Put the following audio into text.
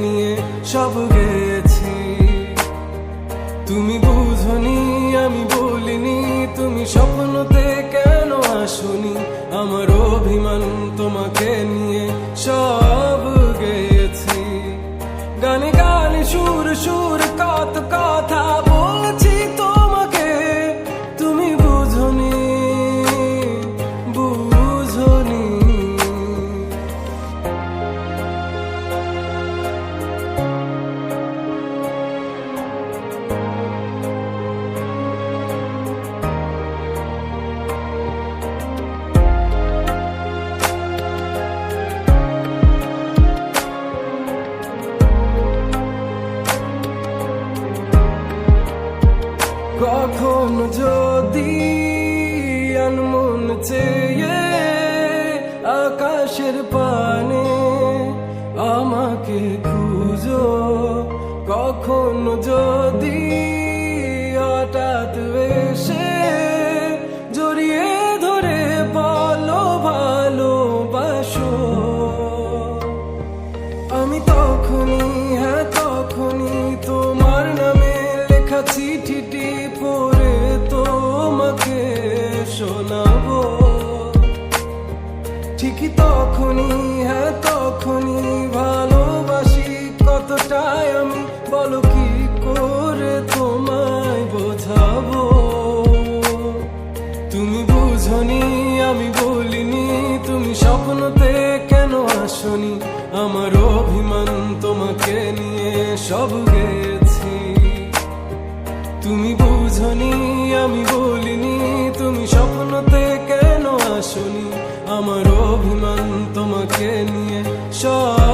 নিয়ে সব গেছি। তুমি বুঝনি আমি বলিনি, তুমি স্বপ্নতে কেন আসনি, আমার অভিমান তোমাকে নিয়ে সব গেছি। গানে গানে সুর সুর কত কথা বলছি তোমাকে, তুমি বুঝনি বুঝনি। কখন যদি আনমন চেয়ে আকাশের পানে আমাকে খুঁজো, কখন যদি হঠাৎ এসে জড়িয়ে ধরে বলো ভালোবাসো, আমি তখনই হ্যাঁ তখনই তোমার নামে লেখা চিঠিটি পড়ে তোমাকে শোনাবো। ঠিকই তখনই হ্যাঁ তখনই ভালোবাসি কতটাই আমি, বলো কি করে তোমায় বোঝাবো। তুমি বুঝনি আমি বলিনি, তুমি স্বপ্নতে কেন আসনি, আমার অভিমান তোমাকে নিয়ে সব গেছি। তুমি বুঝনি আমি বলিনি, তুমি স্বপ্নতে কেন আসনি, আমার অভিমান তোমাকে নিয়ে সব